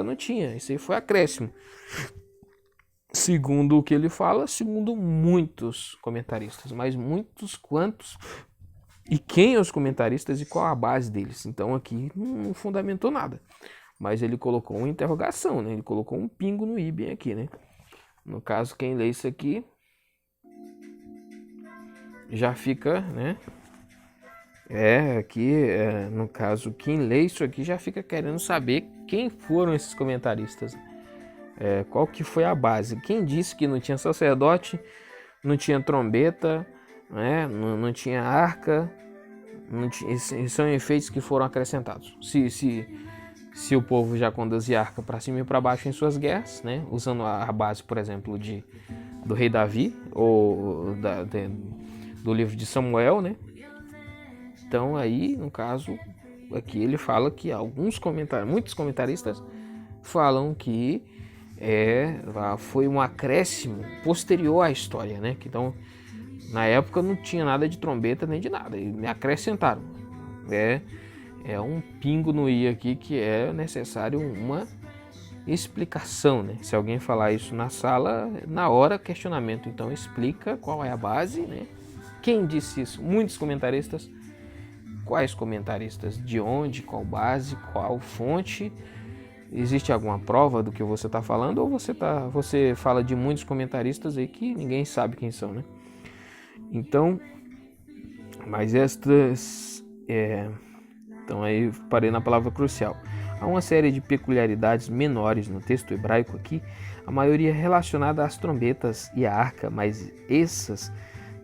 não tinha. Isso aí foi acréscimo. Segundo o que ele fala, segundo muitos comentaristas. Mas muitos quantos? E quem os comentaristas e qual a base deles? Então aqui não fundamentou nada. Mas ele colocou uma interrogação, né? Ele colocou um pingo no i bem aqui, né? No caso, quem lê isso aqui já fica, né? No caso, quem lê isso aqui já fica querendo saber quem foram esses comentaristas. Qual que foi a base? Quem disse que não tinha sacerdote, não tinha trombeta, né? Não tinha arca, não tinha, são efeitos que foram acrescentados. Se o povo já conduzia arca para cima e para baixo em suas guerras, né? Usando a base, por exemplo, do rei Davi ou do livro de Samuel, né? Então aí, no caso, aqui ele fala que muitos comentaristas falam que foi um acréscimo posterior à história, né? Então, na época não tinha nada de trombeta nem de nada, e me acrescentaram. É um pingo no i aqui que é necessário uma explicação, né? Se alguém falar isso na sala, na hora, questionamento. Então explica qual é a base, né? Quem disse isso? Muitos comentaristas. Quais comentaristas? De onde? Qual base? Qual fonte? Existe alguma prova do que você está falando? Ou você fala de muitos comentaristas aí que ninguém sabe quem são, né? Então, mas então aí parei na palavra crucial. Há uma série de peculiaridades menores no texto hebraico aqui, a maioria relacionada às trombetas e à arca, mas essas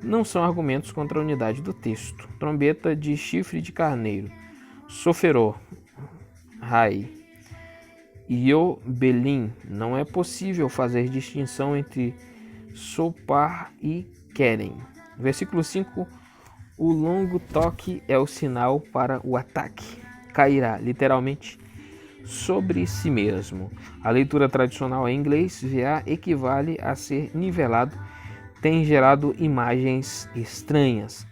não são argumentos contra a unidade do texto. Trombeta de chifre de carneiro, soferó, rai, iobelim. Não é possível fazer distinção entre sopar e querem. Versículo 5. O longo toque é o sinal para o ataque. Cairá, literalmente, sobre si mesmo. A leitura tradicional em inglês, VA, equivale a ser nivelado, tem gerado imagens estranhas.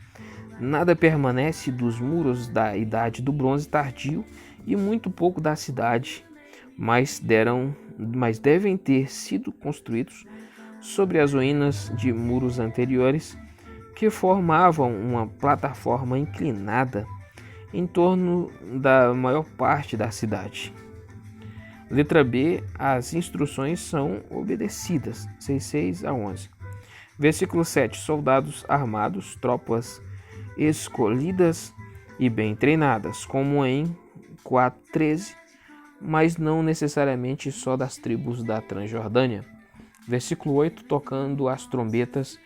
Nada permanece dos muros da Idade do Bronze Tardio e muito pouco da cidade, mas devem ter sido construídos sobre as ruínas de muros anteriores que formavam uma plataforma inclinada em torno da maior parte da cidade. Letra B. As instruções são obedecidas. 6:6 a 11. Versículo 7. Soldados armados, tropas escolhidas e bem treinadas, como em 4:13, mas não necessariamente só das tribos da Transjordânia. Versículo 8. Tocando as trombetas.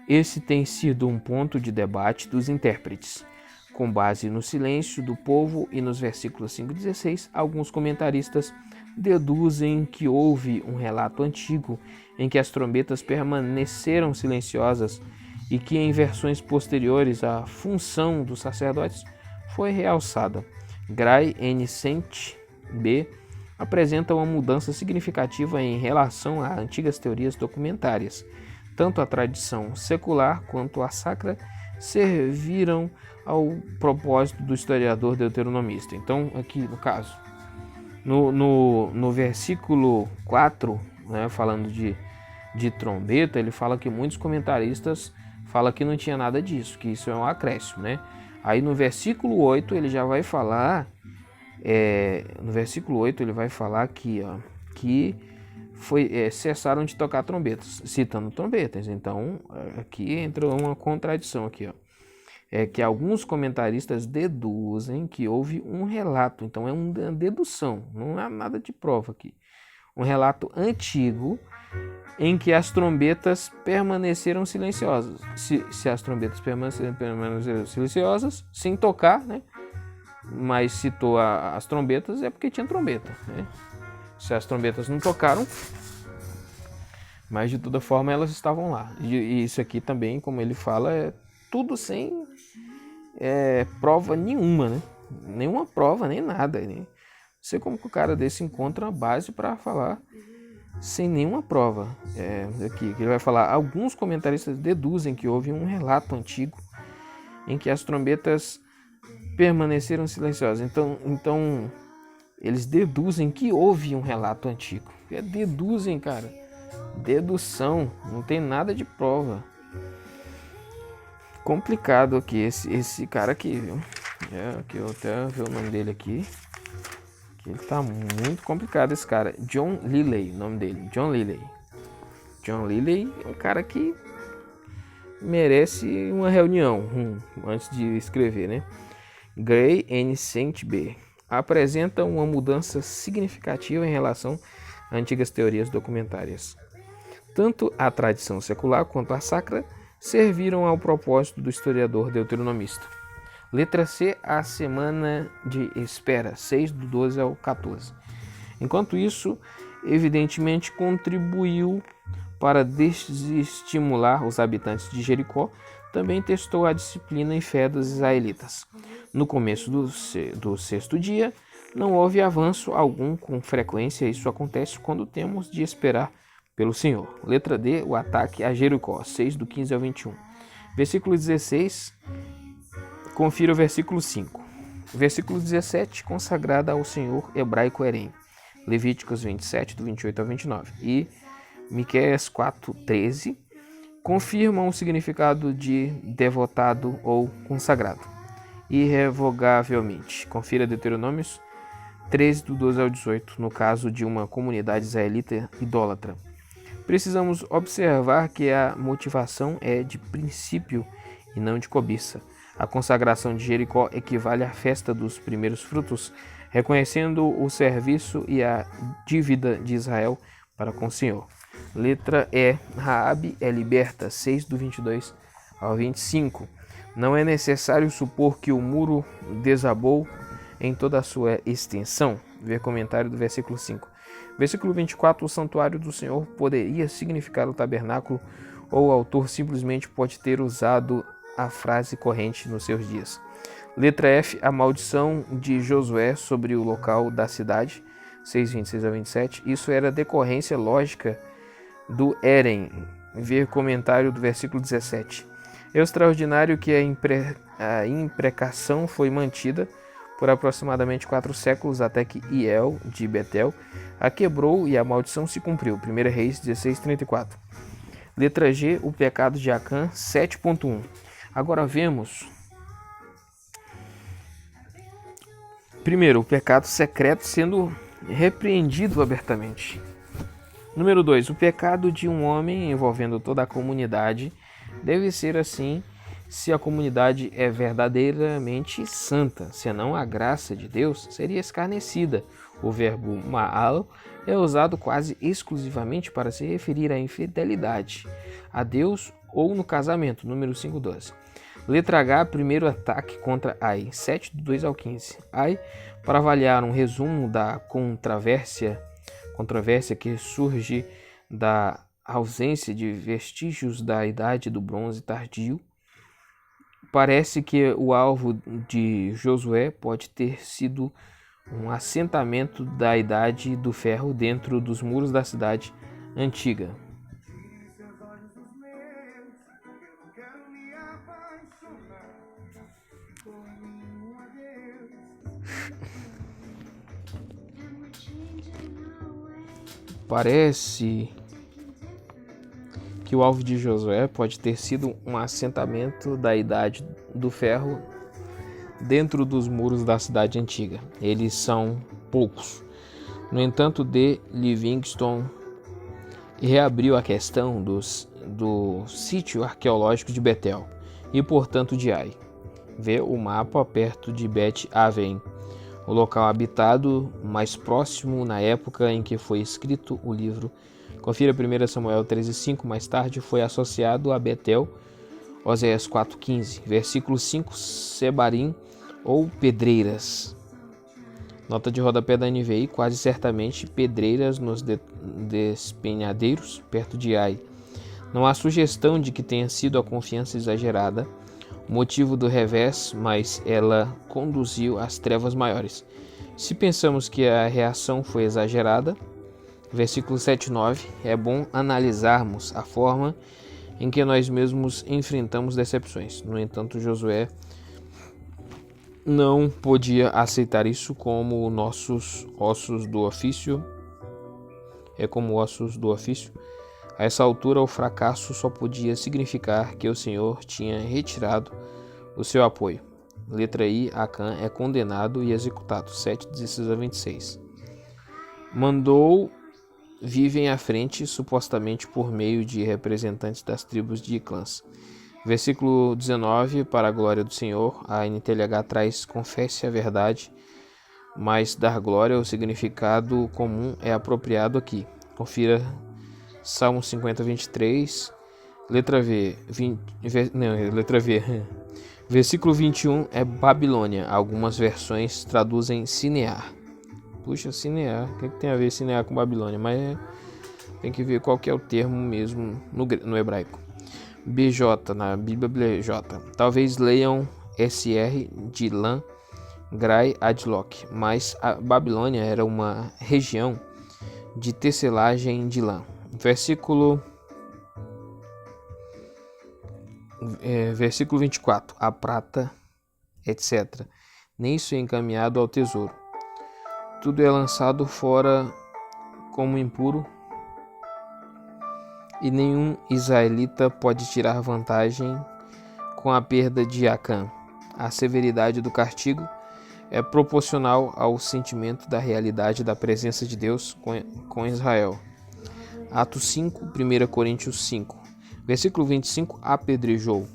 Esse tem sido um ponto de debate dos intérpretes. Com base no silêncio do povo e nos versículos 5 e 16, alguns comentaristas deduzem que houve um relato antigo em que as trombetas permaneceram silenciosas e que em versões posteriores a função dos sacerdotes foi realçada. Gray N. Sent B. apresenta uma mudança significativa em relação a antigas teorias documentárias. Tanto a tradição secular quanto a sacra serviram ao propósito do historiador deuteronomista. Então, aqui no caso, no versículo 4, né, falando de trombeta, ele fala que muitos comentaristas falam que não tinha nada disso, que isso é um acréscimo, né? Aí no versículo 8 ele já vai falar, que cessaram de tocar trombetas, citando trombetas. Então aqui entra uma contradição aqui, ó. Que alguns comentaristas deduzem que houve um relato, então é uma dedução, não há nada de prova aqui. Um relato antigo em que as trombetas permaneceram silenciosas. Se as trombetas permaneceram silenciosas, sem tocar, né? Mas citou as trombetas é porque tinha trombeta, né? Se as trombetas não tocaram, mas de toda forma elas estavam lá. E isso aqui também, como ele fala, é tudo sem prova nenhuma, né? Nenhuma prova, nem nada. Não sei como que o cara desse encontra uma base para falar sem nenhuma prova. Aqui que ele vai falar, alguns comentaristas deduzem que houve um relato antigo em que as trombetas permaneceram silenciosas. Então Eles deduzem que houve um relato antigo. Deduzem, cara. Dedução. Não tem nada de prova. Complicado aqui esse cara aqui, viu? Aqui eu até ver o nome dele aqui. Ele tá muito complicado, esse cara. John Lilly, o nome dele. John Lilly. John Lilly é um cara que merece uma reunião antes de escrever, né? Gray N. Saint B. apresenta uma mudança significativa em relação a antigas teorias documentárias. Tanto a tradição secular quanto a sacra serviram ao propósito do historiador deuteronomista. Letra C, a semana de espera, 6 do 12 ao 14. Enquanto isso, evidentemente contribuiu para desestimular os habitantes de Jericó, também testou a disciplina e fé dos israelitas. No começo do sexto dia, não houve avanço algum. Com frequência, isso acontece quando temos de esperar pelo Senhor. Letra D, o ataque a Jericó, 6 do 15 ao 21. Versículo 16, confira o versículo 5. Versículo 17, consagrada ao Senhor hebraico Herem. Levíticos 27, do 28 ao 29. E Miqueias 4, 13, confirmam o significado de devotado ou consagrado. Irrevogavelmente. Confira Deuteronômios 13, do 12 ao 18, no caso de uma comunidade israelita idólatra. Precisamos observar que a motivação é de princípio e não de cobiça. A consagração de Jericó equivale à festa dos primeiros frutos, reconhecendo o serviço e a dívida de Israel para com o Senhor. Letra E. Raabe é liberta, 6 do 22 ao 25. Não é necessário supor que o muro desabou em toda a sua extensão. Ver comentário do versículo 5. Versículo 24. O santuário do Senhor poderia significar o tabernáculo, ou o autor simplesmente pode ter usado a frase corrente nos seus dias. Letra F. A maldição de Josué sobre o local da cidade, 6, 26 a 27. Isso era decorrência lógica do Herem. Ver comentário do versículo 17. É extraordinário que a imprecação foi mantida por aproximadamente 4 séculos, até que Hiel de Betel a quebrou e a maldição se cumpriu. 1 Reis 16:34. Letra G, o pecado de Acã, 7.1. Agora vemos primeiro o pecado secreto sendo repreendido abertamente. Número 2, o pecado de um homem envolvendo toda a comunidade deve ser assim se a comunidade é verdadeiramente santa, senão a graça de Deus seria escarnecida. O verbo ma'al é usado quase exclusivamente para se referir à infidelidade a Deus ou no casamento. Número 5:12. Letra H, primeiro ataque contra Ai, 7 do 2 ao 15. Ai, para avaliar um resumo da controvérsia que surge da ausência de vestígios da Idade do Bronze tardio, parece que o alvo de Josué pode ter sido um assentamento da Idade do Ferro dentro dos muros da cidade antiga. Parece que o alvo de Josué pode ter sido um assentamento da Idade do Ferro dentro dos muros da cidade antiga. Eles são poucos. No entanto, D. Livingstone reabriu a questão do sítio arqueológico de Betel e, portanto, de Ai. Vê o mapa perto de Bet Aven, o local habitado mais próximo na época em que foi escrito o livro. Confira 1 Samuel 13:5, mais tarde foi associado a Betel, Oséias 4:15, versículo 5, Sebarim ou pedreiras. Nota de rodapé da NVI, quase certamente pedreiras nos despenhadeiros, perto de Ai. Não há sugestão de que tenha sido a confiança exagerada o motivo do revés, mas ela conduziu às trevas maiores. Se pensamos que a reação foi exagerada, versículo 7 e 9, é bom analisarmos a forma em que nós mesmos enfrentamos decepções. No entanto, Josué não podia aceitar isso como nossos ossos do ofício. Como ossos do ofício. A essa altura, o fracasso só podia significar que o Senhor tinha retirado o seu apoio. Letra I. Acã é condenado e executado. 7:16-26. Mandou vivem à frente, supostamente por meio de representantes das tribos de clãs. Versículo 19. Para a glória do Senhor, a NTLH traz confesse a verdade, mas dar glória ao significado comum é apropriado aqui. Confira Salmo 50:23, letra V. Letra V. Versículo 21 é Babilônia. Algumas versões traduzem Cinear. Puxa, Cinear. O que tem a ver Cinear com Babilônia? Mas tem que ver qual que é o termo mesmo no hebraico. BJ, na Bíblia BJ. Talvez leiam SR de Lã, Grai Adlock, mas a Babilônia era uma região de tecelagem de lã. Versículo 24. A prata, etc. Nem isso é encaminhado ao tesouro. Tudo é lançado fora como impuro, e nenhum israelita pode tirar vantagem com a perda de Acã. A severidade do castigo é proporcional ao sentimento da realidade da presença de Deus com Israel. Atos 5, 1 Coríntios 5. Versículo 25, apedrejou.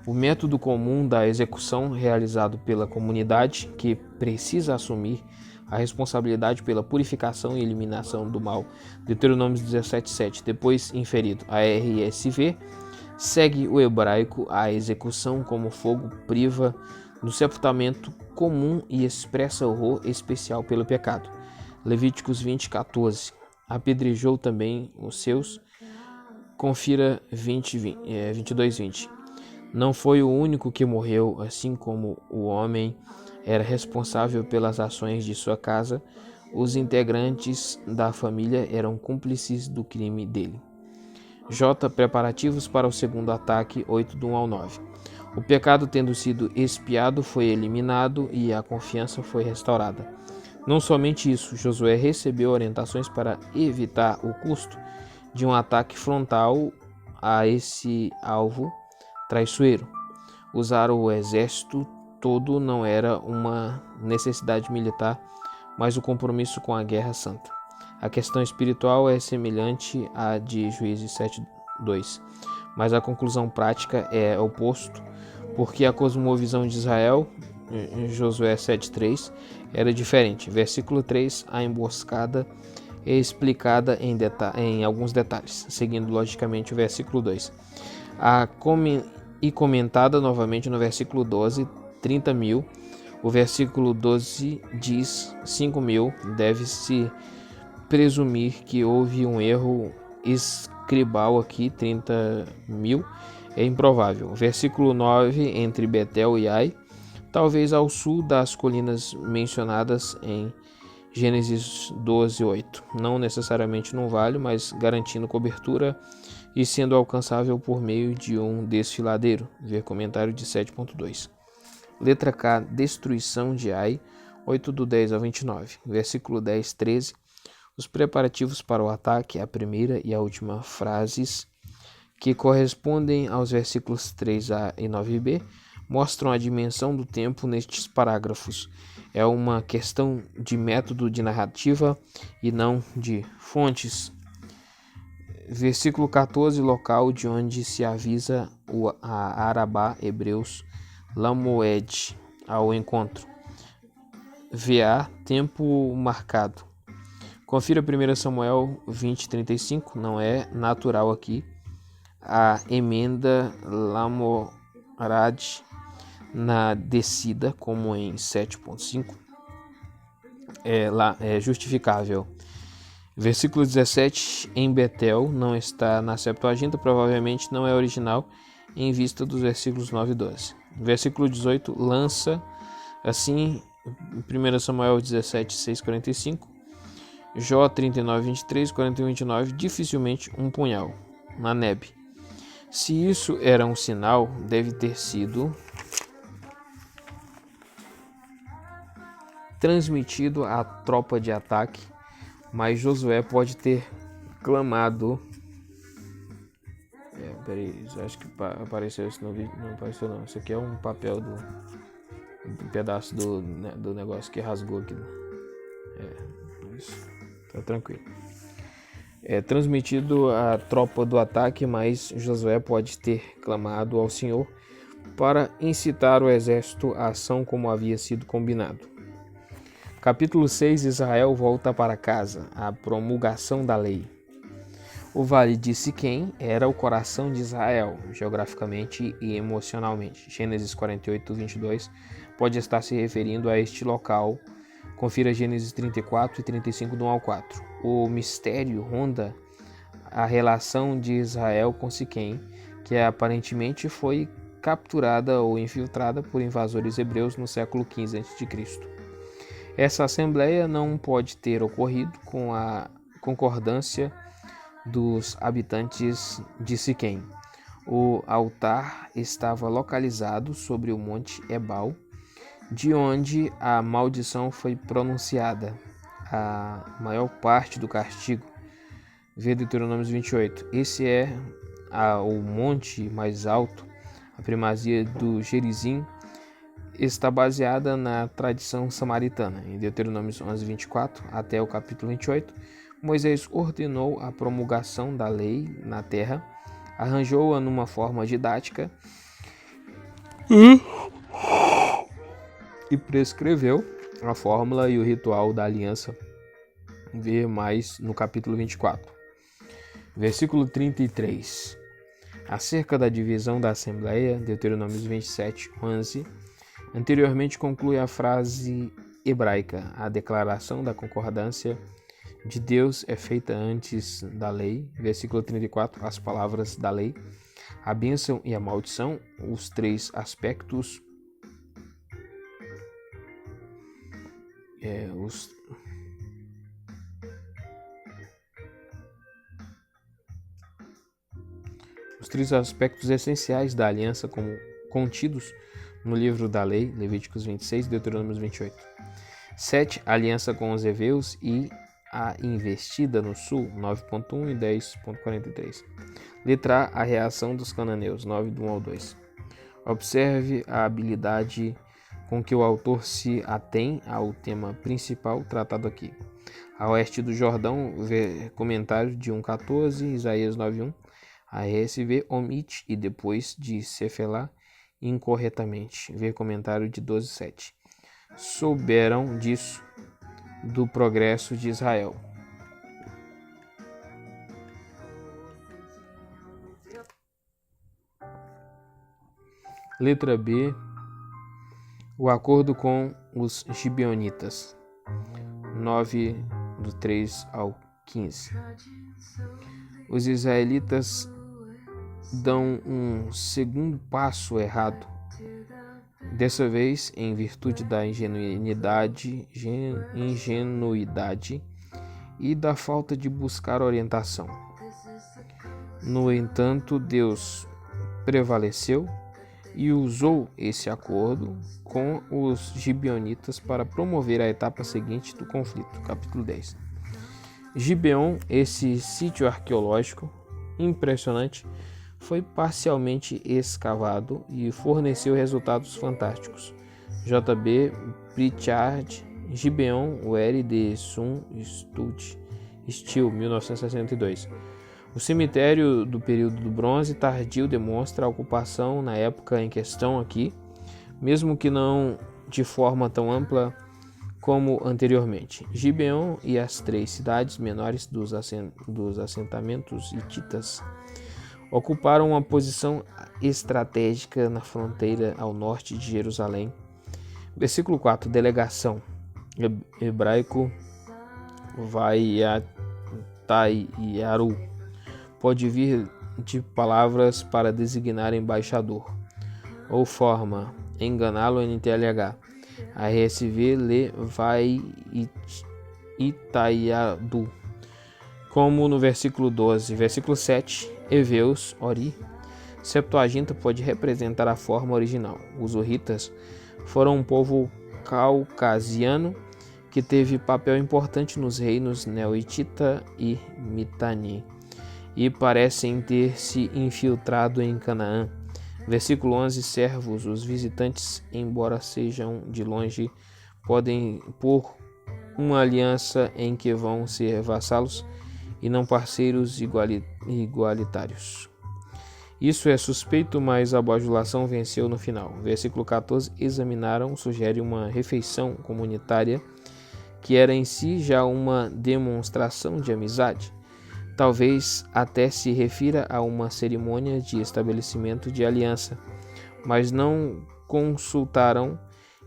O método comum da execução realizado pela comunidade, que precisa assumir a responsabilidade pela purificação e eliminação do mal. Deuteronômio 17:7. Depois inferido. A RSV segue o hebraico. A execução como fogo priva do sepultamento comum e expressa horror especial pelo pecado. Levíticos 20:14. Apedrejou também os seus. Confira 22:20. Não foi o único que morreu, assim como o homem era responsável pelas ações de sua casa, os integrantes da família eram cúmplices do crime dele. J. Preparativos para o segundo ataque, 8 do 1 ao 9. O pecado tendo sido expiado foi eliminado e a confiança foi restaurada. Não somente isso, Josué recebeu orientações para evitar o custo de um ataque frontal a esse alvo traiçoeiro. Usar o exército todo não era uma necessidade militar, mas o compromisso com a guerra santa. A questão espiritual é semelhante à de Juízes 7:2, mas a conclusão prática é oposto, porque a cosmovisão de Israel, Josué 7:3, era diferente. Versículo 3, a emboscada é explicada em alguns detalhes, seguindo logicamente o versículo 2. E comentada novamente no versículo 12, 30.000. O versículo 12 diz 5.000. Deve-se presumir que houve um erro escribal aqui, 30.000. É improvável. O versículo 9, entre Betel e Ai, talvez ao sul das colinas mencionadas em Gênesis 12:8. Não necessariamente num vale, mas garantindo cobertura e sendo alcançável por meio de um desfiladeiro. Ver comentário de 7.2. Letra K, destruição de Ai, 8 do 10 ao 29. Versículo 10, 13. Os preparativos para o ataque, a primeira e a última frases, que correspondem aos versículos 3a e 9b, mostram a dimensão do tempo nestes parágrafos. É uma questão de método de narrativa e não de fontes. Versículo 14, local de onde se avisa a Arabá, Hebreus, Lamoed, ao encontro. VA, tempo marcado. Confira 1 Samuel 20:35, não é natural aqui. A emenda Lamorad na descida, como em 7.5, é justificável. Versículo 17, em Betel, não está na Septuaginta, provavelmente não é original, em vista dos versículos 9 e 12. Versículo 18, lança, assim, 1 Samuel 17, 6, 45, Jó 39, 23, 41, 29, dificilmente um punhal, na nebe. Se isso era um sinal, deve ter sido transmitido à tropa de ataque, mas Josué pode ter clamado. Peraí, acho que apareceu isso no vídeo. Não apareceu não. Isso aqui é um papel um pedaço do negócio que rasgou aqui. Isso. Tá tranquilo. É transmitido à tropa do ataque, mas Josué pode ter clamado ao Senhor para incitar o exército à ação como havia sido combinado. Capítulo 6. Israel volta para casa. A promulgação da lei. O vale de Siquém era o coração de Israel, geograficamente e emocionalmente. Gênesis 48, 22 pode estar se referindo a este local. Confira Gênesis 34 e 35, do 1 ao 4. O mistério ronda a relação de Israel com Siquém, que aparentemente foi capturada ou infiltrada por invasores hebreus no século XV a.C. Essa assembleia não pode ter ocorrido com a concordância dos habitantes de Siquém. O altar estava localizado sobre o monte Ebal, de onde a maldição foi pronunciada. A maior parte do castigo, vê Deuteronômio 28. Esse é o monte mais alto. A primazia do Gerizim está baseada na tradição samaritana. Em Deuteronômio 11, 24 até o capítulo 28, Moisés ordenou a promulgação da lei na terra, arranjou-a numa forma didática e prescreveu a fórmula e o ritual da aliança. Ver mais no capítulo 24. Versículo 33. Acerca da divisão da Assembleia, Deuteronômio 27, 11, anteriormente conclui a frase hebraica: a declaração da concordância de Deus é feita antes da lei. Versículo 34, as palavras da lei, a bênção e a maldição, os três aspectos, os três aspectos essenciais da aliança como contidos no livro da lei, Levíticos 26 e Deuteronômio 28. 7. Aliança com os heveus e a investida no sul, 9.1 e 10.43. Letra A, a reação dos cananeus, 9 do 1 ao 2. Observe a habilidade com que o autor se atém ao tema principal tratado aqui. A oeste do Jordão, ver comentário de 1.14, Isaías 9.1. A RSV omite e depois de Cefelá incorretamente, ver comentário de 12.7. Souberam disso do progresso de Israel. Letra B, o acordo com os gibeonitas, 9 do 3 ao 15. Os israelitas dão um segundo passo errado, dessa vez em virtude da ingenuidade e da falta de buscar orientação. No entanto, Deus prevaleceu e usou esse acordo com os gibeonitas para promover a etapa seguinte do conflito. Capítulo 10. Gibeon, esse sítio arqueológico impressionante, foi parcialmente escavado e forneceu resultados fantásticos. J.B. Pritchard, Gibeon, Where de Sun Steel, 1962. O cemitério do período do Bronze Tardio demonstra a ocupação na época em questão aqui, mesmo que não de forma tão ampla como anteriormente. Gibeon e as três cidades menores dos assentamentos hititas ocuparam uma posição estratégica na fronteira ao norte de Jerusalém. Versículo 4. Delegação. Hebraico Vaiatayaru. Pode vir de palavras para designar embaixador. Ou forma. Enganá-lo NTLH. A RSV lê Vaiitayadu. Como no versículo 12. Versículo 7. Heveus, Ori. Septuaginta pode representar a forma original. Os hurritas foram um povo caucasiano que teve papel importante nos reinos Neoitita e Mitanni, e parecem ter se infiltrado em Canaã. Versículo 11: servos, os visitantes, embora sejam de longe, podem pôr uma aliança em que vão ser vassalos e não parceiros igualitários. Isso é suspeito, mas a bajulação venceu no final. Versículo 14: examinaram, sugere uma refeição comunitária que era em si já uma demonstração de amizade. Talvez até se refira a uma cerimônia de estabelecimento de aliança, mas não consultaram.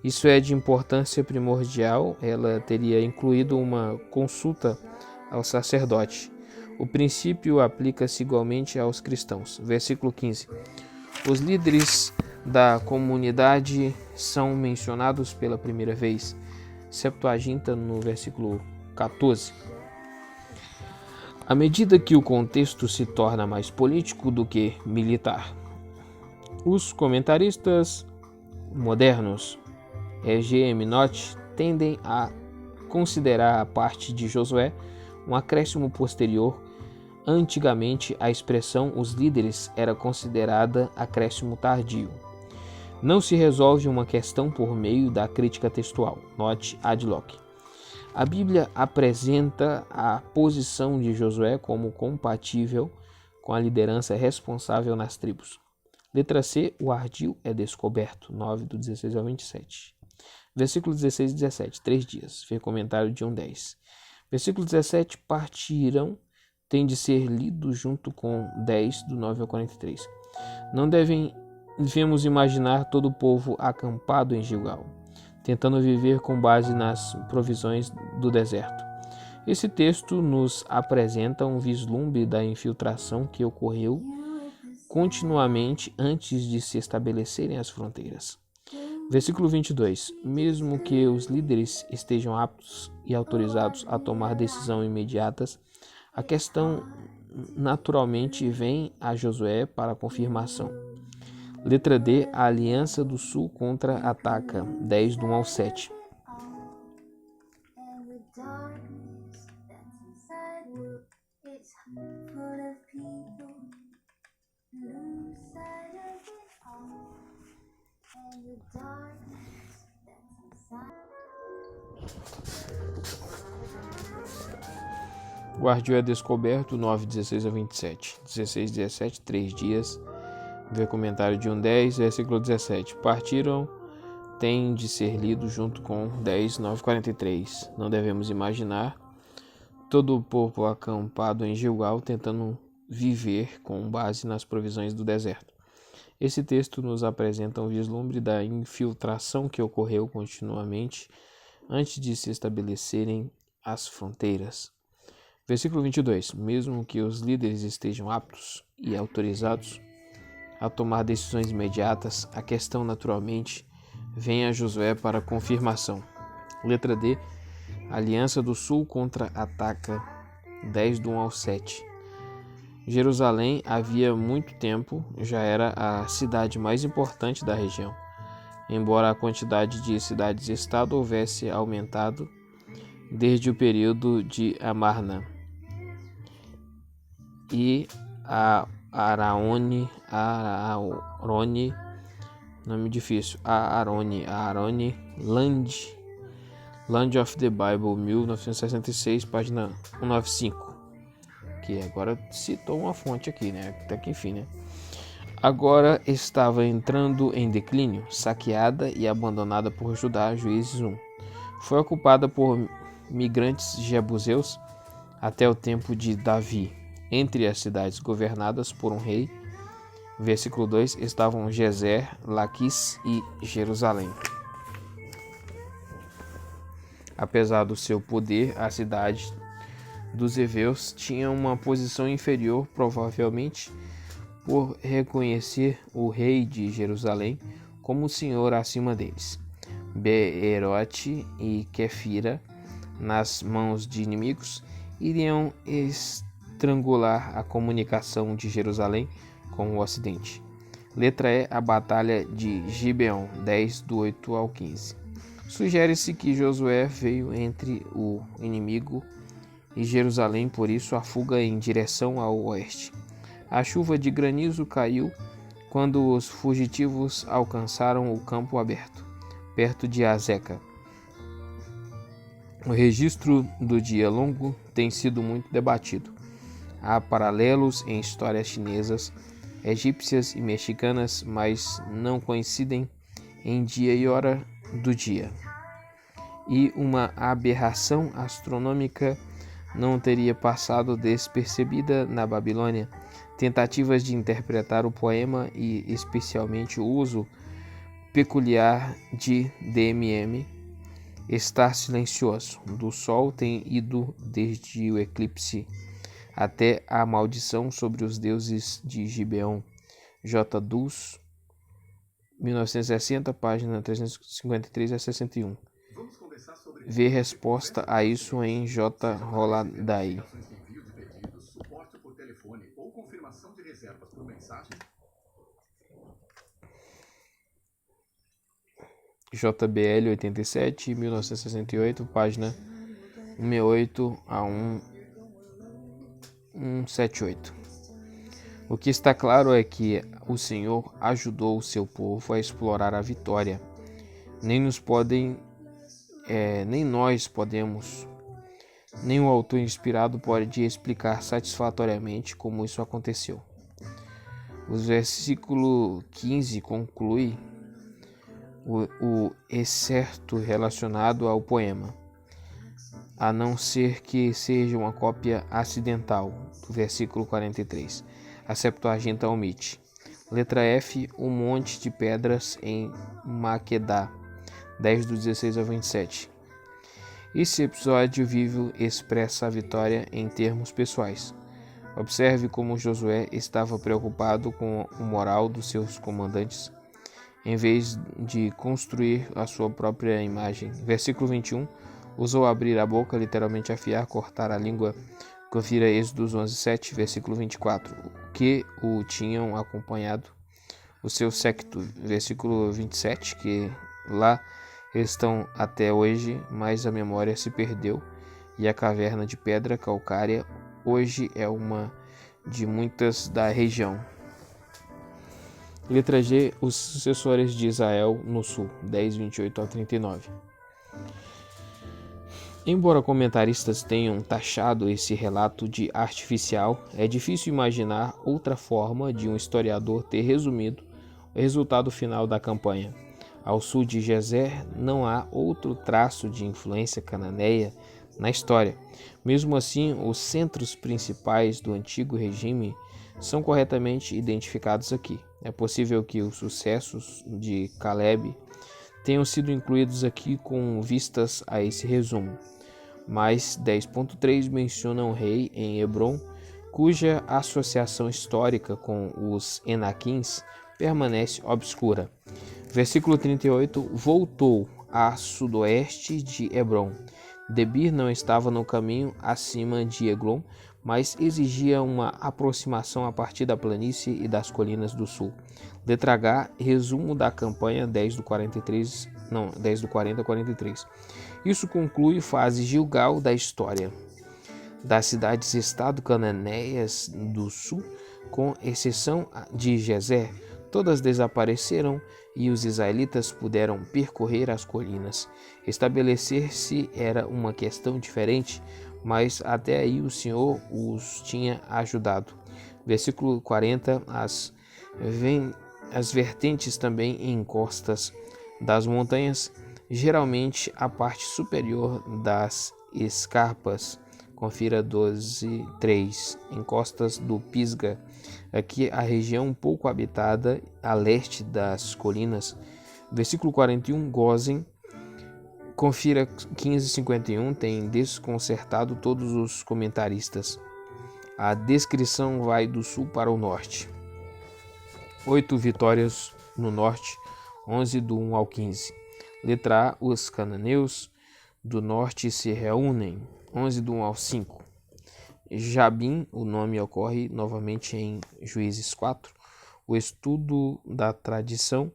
Isso é de importância primordial. Ela teria incluído uma consulta ao sacerdote. O princípio aplica-se igualmente aos cristãos. Versículo 15. Os líderes da comunidade são mencionados pela primeira vez. Septuaginta, no versículo 14. À medida que o contexto se torna mais político do que militar, os comentaristas modernos, E.G.M. Nott, tendem a considerar a parte de Josué um acréscimo posterior. Antigamente, a expressão "os líderes" era considerada acréscimo tardio. Não se resolve uma questão por meio da crítica textual. Note Adlock. A Bíblia apresenta a posição de Josué como compatível com a liderança responsável nas tribos. Letra C. O ardil é descoberto. 9, do 16 ao 27. Versículo 16 e 17. 3 dias. Ver comentário de 1:10. Versículo 17. Partiram tem de ser lido junto com 10, do 9 ao 43. Não devemos imaginar todo o povo acampado em Gilgal, tentando viver com base nas provisões do deserto. Esse texto nos apresenta um vislumbre da infiltração que ocorreu continuamente antes de se estabelecerem as fronteiras. Versículo 22. Mesmo que os líderes estejam aptos e autorizados a tomar decisões imediatas, a questão naturalmente vem a Josué para confirmação. Letra D. A aliança do sul contra-ataca. 10, do 1 ao 7. O ardil é descoberto. 9, 16 a 27. 16, 17, 3 dias. Ver comentário de 1:10, versículo 17. Partiram tem de ser lido junto com 10, 9, 43. Não devemos imaginar todo o povo acampado em Gilgal tentando viver com base nas provisões do deserto. Esse texto nos apresenta um vislumbre da infiltração que ocorreu continuamente antes de se estabelecerem as fronteiras. Versículo 22. Mesmo que os líderes estejam aptos e autorizados a tomar decisões imediatas, a questão naturalmente vem a Josué para confirmação. Letra D. Aliança do Sul contra-ataca. 10, do 1 ao 7. Jerusalém, havia muito tempo, já era a cidade mais importante da região, embora a quantidade de cidades-estado houvesse aumentado desde o período de Amarna e a Arone, nome difícil, Arone, Land of the Bible, 1966, página 195, que agora citou uma fonte aqui, né? Até que enfim, né? Agora estava entrando em declínio, saqueada e abandonada por Judá. Juízes 1. Foi ocupada por migrantes jebuseus até o tempo de Davi. Entre as cidades governadas por um rei, versículo 2, estavam Gezer, Laquis e Jerusalém. Apesar do seu poder, a cidade dos heveus tinha uma posição inferior, provavelmente por reconhecer o rei de Jerusalém como o senhor acima deles. Beerote e Quefira, nas mãos de inimigos, iriam estrangular a comunicação de Jerusalém com o Ocidente. Letra E. A Batalha de Gibeon, 10, do 8 ao 15. Sugere-se que Josué veio entre o inimigo e Jerusalém, por isso a fuga em direção ao oeste. A chuva de granizo caiu quando os fugitivos alcançaram o campo aberto, perto de Azeca. O registro do dia longo tem sido muito debatido. Há paralelos em histórias chinesas, egípcias e mexicanas, mas não coincidem em dia e hora do dia. E uma aberração astronômica não teria passado despercebida na Babilônia. Tentativas de interpretar o poema e especialmente o uso peculiar de DMM, estar silencioso, do sol tem ido desde o eclipse até a maldição sobre os deuses de Gibeon. J. Dus, 1960, página 353 a 61. Vê resposta a isso em J. Holaday. JBL 87, 1968, página 168 a 178. O que está claro é que o Senhor ajudou o seu povo a explorar a vitória. Nem nós podemos, nem o autor inspirado pode explicar satisfatoriamente como isso aconteceu. O versículo 15 conclui o excerto relacionado ao poema, a não ser que seja uma cópia acidental do versículo 43. A Septuaginta omite. Letra F, o monte de pedras em Maquedá, 10 do 16 ao 27. Esse episódio vivo expressa a vitória em termos pessoais. Observe como Josué estava preocupado com o moral dos seus comandantes, em vez de construir a sua própria imagem. Versículo 21, usou abrir a boca, literalmente afiar, cortar a língua. Confira Êxodo 11:7, versículo 24, que o tinham acompanhado o seu séquito. Versículo 27, que lá estão até hoje, mas a memória se perdeu e a caverna de pedra calcária hoje é uma de muitas da região. Letra G, os sucessores de Israel no sul, 10, 28 ao 39. Embora comentaristas tenham taxado esse relato de artificial, é difícil imaginar outra forma de um historiador ter resumido o resultado final da campanha. Ao sul de Gezer não há outro traço de influência cananeia na história. Mesmo assim, os centros principais do antigo regime são corretamente identificados aqui. É possível que os sucessos de Caleb tenham sido incluídos aqui com vistas a esse resumo. Mas 10.3 menciona um rei em Hebron, cuja associação histórica com os Enaquins permanece obscura. Versículo 38, voltou a sudoeste de Hebron. Debir não estava no caminho acima de Eglon, mas exigia uma aproximação a partir da planície e das colinas do sul. Letra H, resumo da campanha 10 do 40 a 43. Isso conclui fase Gilgal da história. Das cidades-estado cananeias do sul, com exceção de Gezer, todas desapareceram e os israelitas puderam percorrer as colinas. Estabelecer-se era uma questão diferente, mas até aí o Senhor os tinha ajudado. Versículo 40, as vertentes também em encostas das montanhas, geralmente a parte superior das escarpas. Confira 12:3, encostas do Pisga. Aqui a região pouco habitada a leste das colinas. Versículo 41, Gozen. Confira 15:51, tem desconcertado todos os comentaristas. A descrição vai do sul para o norte. 8 vitórias no norte, 11 do 1 ao 15. Letra A, os cananeus do norte se reúnem, 11 do 1 ao 5. Jabim, o nome ocorre novamente em Juízes 4. O estudo da tradição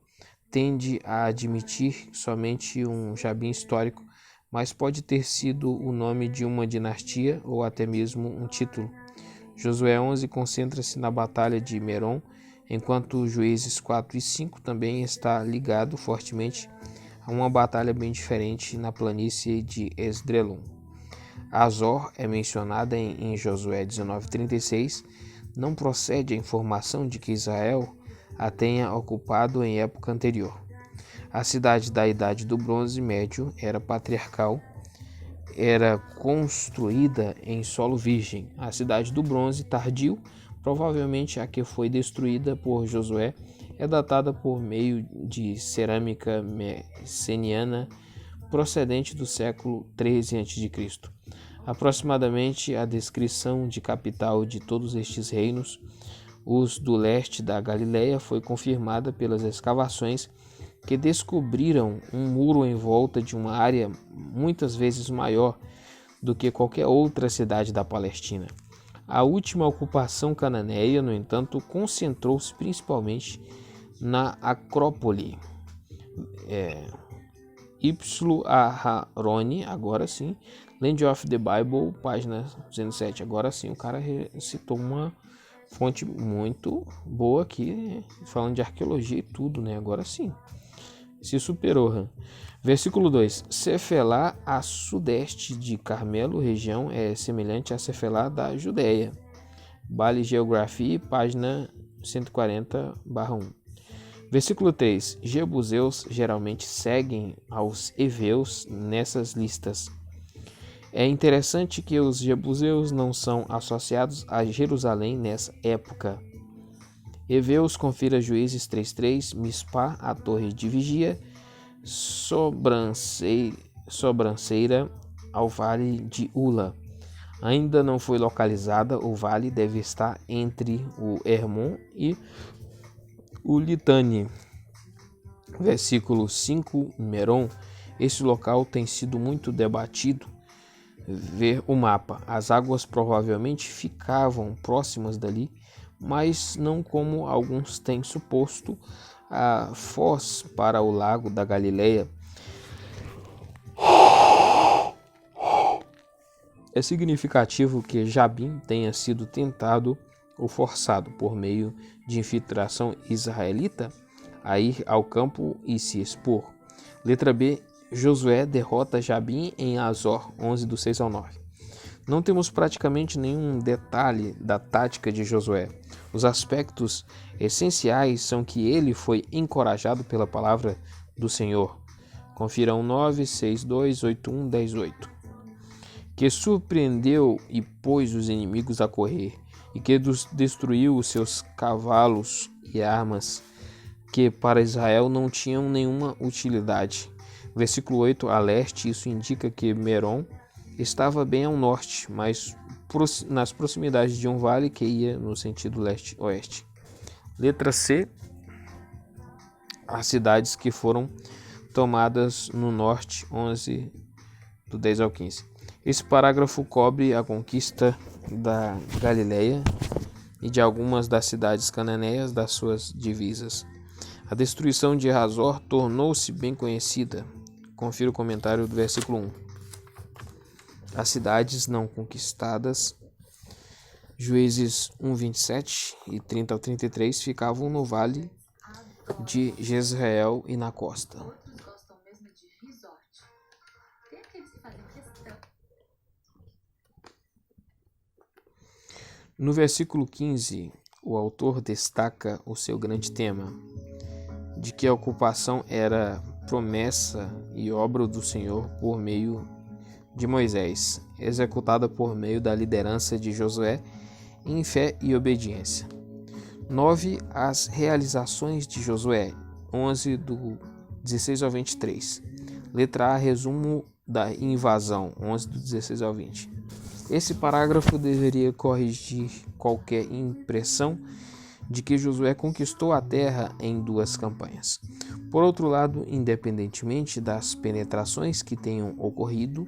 tende a admitir somente um Jabim histórico, mas pode ter sido o nome de uma dinastia ou até mesmo um título. Josué 11 concentra-se na Batalha de Merom, enquanto Juízes 4 e 5 também está ligado fortemente a uma batalha bem diferente na planície de Esdrelon. Azor é mencionada em Josué 19:36. Não procede a informação de que Israel a tenha ocupado em época anterior. A cidade da Idade do Bronze Médio era patriarcal, era construída em solo virgem. A cidade do Bronze Tardio, provavelmente a que foi destruída por Josué, é datada por meio de cerâmica messeniana procedente do século 13 a.C. Aproximadamente a descrição de capital de todos estes reinos, os do leste da Galileia, foi confirmada pelas escavações que descobriram um muro em volta de uma área muitas vezes maior do que qualquer outra cidade da Palestina. A última ocupação cananeia, no entanto, concentrou-se principalmente na Acrópole. Ypsilanti Aharoni, agora sim, Land of the Bible, página 207. Agora sim, o cara citou uma fonte muito boa aqui, falando de arqueologia e tudo, né? Agora sim, se superou. Versículo 2. Cefelá, a sudeste de Carmelo, região é semelhante a Cefelá da Judéia. Bale Geografia, página 140/1. Versículo 3. Jebuseus geralmente seguem aos heveus nessas listas. É interessante que os jebuseus não são associados a Jerusalém nessa época. Heveus, confira Juízes 3:3, Mispá, a torre de vigia, sobranceira ao vale de Ula. Ainda não foi localizada, o vale deve estar entre o Hermon e o Litani. Versículo 5, Merom. Esse local tem sido muito debatido. Ver o mapa. As águas provavelmente ficavam próximas dali, mas não como alguns têm suposto, a foz para o lago da Galileia. É significativo que Jabim tenha sido tentado ou forçado por meio de infiltração israelita a ir ao campo e se expor. Letra B. Josué derrota Jabim em Azor, 11 do 6 ao 9. Não temos praticamente nenhum detalhe da tática de Josué. Os aspectos essenciais são que ele foi encorajado pela palavra do Senhor. Confira 9, 6, 2, 8, 1, 10, 8. Que surpreendeu e pôs os inimigos a correr, e que destruiu os seus cavalos e armas, que para Israel não tinham nenhuma utilidade. Versículo 8, a leste, isso indica que Merom estava bem ao norte, mas nas proximidades de um vale que ia no sentido leste-oeste. Letra C, as cidades que foram tomadas no norte, 11 do 10 ao 15. Esse parágrafo cobre a conquista da Galileia e de algumas das cidades cananeias das suas divisas. A destruição de Hazor tornou-se bem conhecida. Confira o comentário do versículo 1. As cidades não conquistadas, Juízes 1:27 e 30 ao 33, ficavam no vale de Jezreel e na costa. No versículo 15, o autor destaca o seu grande tema, de que a ocupação era promessa e obra do Senhor por meio de Moisés, executada por meio da liderança de Josué em fé e obediência. 9. As realizações de Josué, 11 do 16 ao 23. Letra A, resumo da invasão, 11 do 16 ao 20. Esse parágrafo deveria corrigir qualquer impressão de que Josué conquistou a terra em 2 campanhas. Por outro lado, independentemente das penetrações que tenham ocorrido,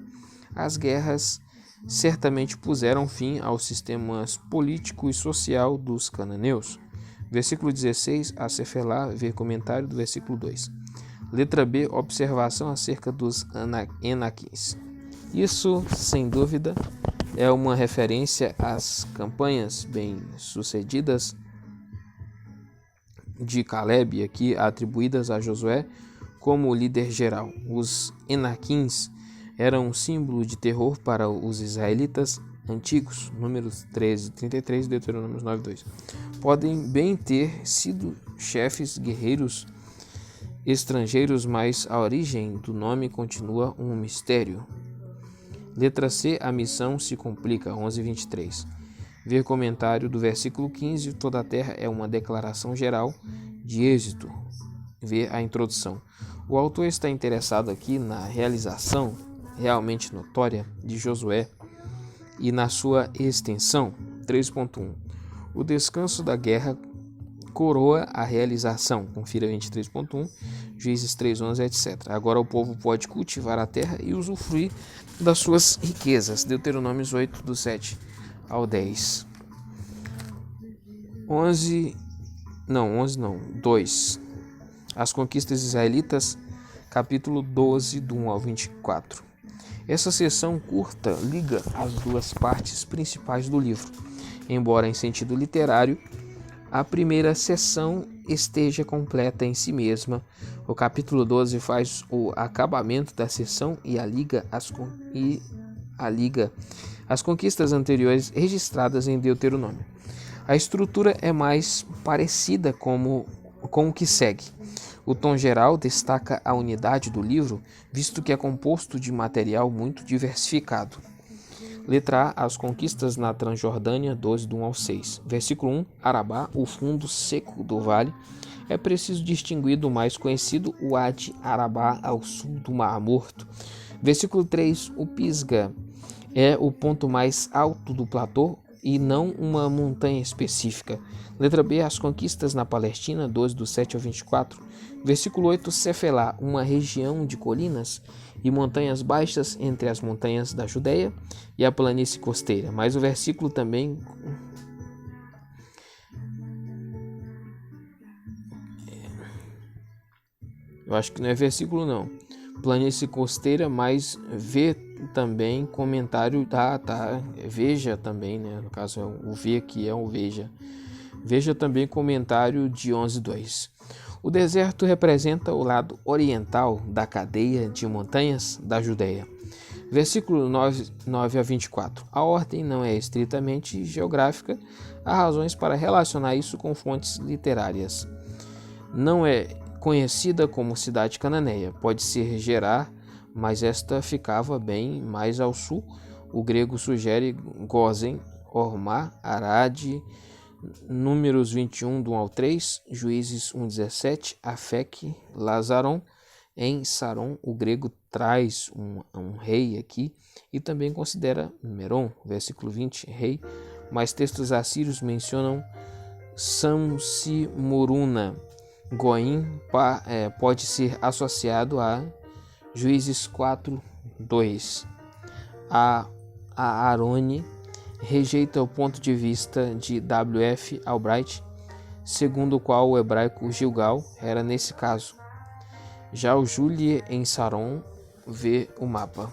as guerras certamente puseram fim ao sistema político e social dos cananeus. Versículo 16, a Cefelá, ver comentário do versículo 2. Letra B, observação acerca dos Enaquins. Isso, sem dúvida, é uma referência às campanhas bem-sucedidas de Caleb, aqui atribuídas a Josué como líder geral. Os Enaquins eram um símbolo de terror para os israelitas antigos. Números 13, 33, Deuteronômio 9, 2. Podem bem ter sido chefes guerreiros estrangeiros, mas a origem do nome continua um mistério. Letra C, a missão se complica, 11:23. Ver comentário do versículo 15, toda a terra é uma declaração geral de êxito. Ver a introdução. O autor está interessado aqui na realização realmente notória de Josué e na sua extensão. 3.1. O descanso da guerra coroa a realização. Confira 23.1, Juízes 3:11, etc. Agora o povo pode cultivar a terra e usufruir das suas riquezas. Deuteronômios 8, do 7 ao 10. 2. As conquistas israelitas, capítulo 12, do 1 ao 24. Essa seção curta liga as duas partes principais do livro. Embora em sentido literário, a primeira seção esteja completa em si mesma. O capítulo 12 faz o acabamento da seção e liga as conquistas anteriores registradas em Deuteronômio. A estrutura é mais parecida com o que segue. O tom geral destaca a unidade do livro, visto que é composto de material muito diversificado. Letra A, as conquistas na Transjordânia, 12, do 1 ao 6. Versículo 1, Arabá, o fundo seco do vale. É preciso distinguir do mais conhecido, o Wadi Arabá, ao sul do Mar Morto. Versículo 3, o Pisga é o ponto mais alto do platô e não uma montanha específica. Letra B, as conquistas na Palestina, 12, do 7 ao 24. Versículo 8, Cefelá, uma região de colinas e montanhas baixas entre as montanhas da Judeia e a planície costeira. Mas o versículo também eu acho que não é versículo não, planície costeira, mas vê também comentário veja também, né? No caso é o V aqui é o veja também comentário de 11:2. O deserto representa o lado oriental da cadeia de montanhas da Judeia. Versículo 9 a 24. A ordem não é estritamente geográfica, há razões para relacionar isso com fontes literárias. Não é conhecida como cidade cananeia, pode ser Gerar, mas esta ficava bem mais ao sul. O grego sugere Gozen, Ormá, Arad, Números 21, do 1 ao 3, Juízes 1:17, Afec, Lazaron. Em Saron, o grego traz um rei aqui e também considera Meron, versículo 20, rei, mas textos assírios mencionam Samsimuruna. Goim pode ser associado a Juízes 4:2. A Arone rejeita o ponto de vista de W.F. Albright, segundo o qual o hebraico Gilgal era nesse caso. Já o Julie em Saron vê o mapa.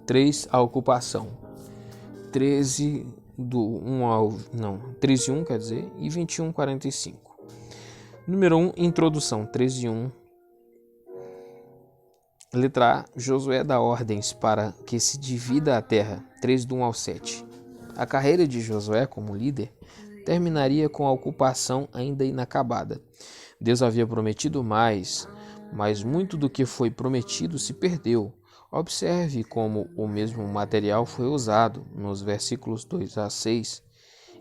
3. A ocupação. 13 do 1 ao 13:1, quer dizer, e 21:45. Número 1, introdução, 13:1. Letra A, Josué dá ordens para que se divida a terra, 13 do 1 ao 7. A carreira de Josué como líder terminaria com a ocupação ainda inacabada. Deus havia prometido mais, mas muito do que foi prometido se perdeu. Observe como o mesmo material foi usado nos versículos 2 a 6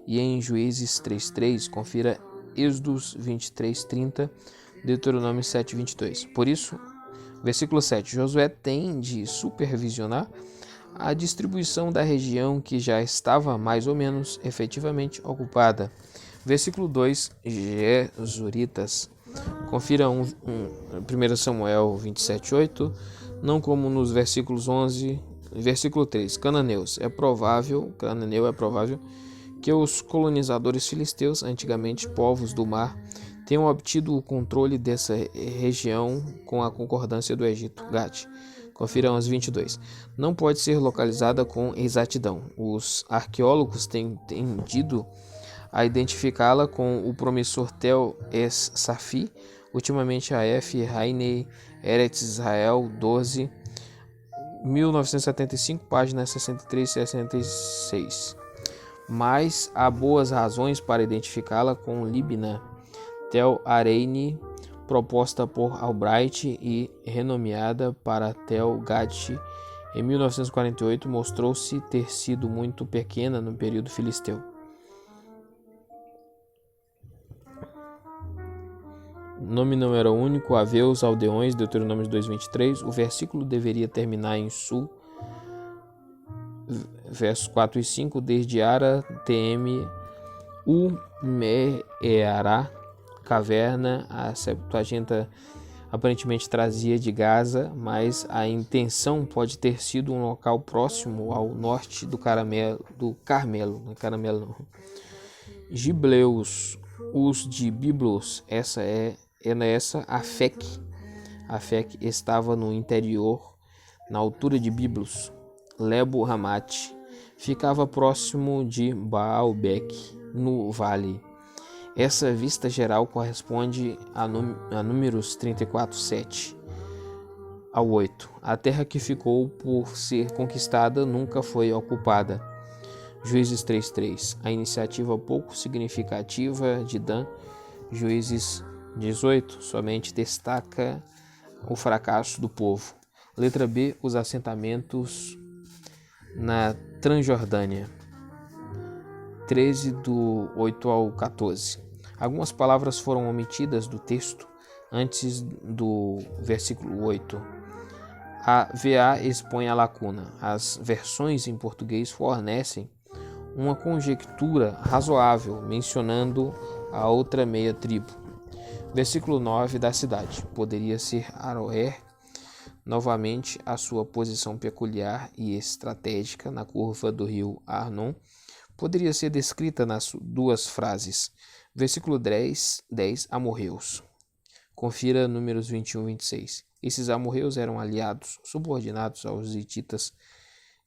e em Juízes 3:3. Confira Êxodos 23:30, Deuteronômio 7:22. Por isso, versículo 7, Josué tem de supervisionar a distribuição da região que já estava mais ou menos efetivamente ocupada. Versículo 2, Jesuritas. Confira 1 Samuel 27:8, não como nos versículos 11, versículo 3, Cananeu é provável que os colonizadores filisteus, antigamente povos do mar, tenham obtido o controle dessa região com a concordância do Egito. Gat. Confira 11:22. Não pode ser localizada com exatidão. Os arqueólogos têm tendido a identificá-la com o promissor Tel Es-Safi, ultimamente a F. Rainey Eretz Israel 12, 1975, páginas 63 e 66. Mas há boas razões para identificá-la com Libna Tel Areini, proposta por Albright e renomeada para Tel Gati em 1948, mostrou-se ter sido muito pequena no período filisteu. Nome não era único, Aveus, Aldeões, Deuteronômio 2:23. O versículo deveria terminar em Sul, versos 4 e 5, desde Ara, TM, Meerá, caverna. A Septuaginta aparentemente trazia de Gaza, mas a intenção pode ter sido um local próximo ao norte do Carmelo. Gibleus, os de Biblos, essa Afec. Afec estava no interior, na altura de Biblos. Lebo Hamat ficava próximo de Baalbec, no vale. Essa vista geral corresponde a Números 34:7 ao 8. A terra que ficou por ser conquistada nunca foi ocupada. Juízes 3:3. A iniciativa pouco significativa de Dan, Juízes 18, somente destaca o fracasso do povo. Letra B. Os assentamentos na Transjordânia. 13, do 8 ao 14. Algumas palavras foram omitidas do texto antes do versículo 8. A VA expõe a lacuna. As versões em português fornecem uma conjectura razoável, mencionando a outra meia tribo. Versículo 9 da cidade. Poderia ser Aroer. Novamente, a sua posição peculiar e estratégica na curva do rio Arnon poderia ser descrita nas duas frases. Versículo 10, amorreus. Confira Números 21:26. Esses amorreus eram aliados, subordinados aos hititas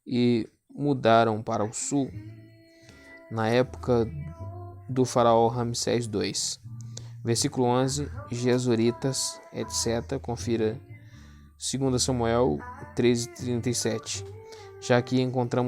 e mudaram para o sul na época do faraó Ramsés II. Versículo 11, Gesuritas, etc. Confira 2 Samuel 13:37. Já aqui encontramos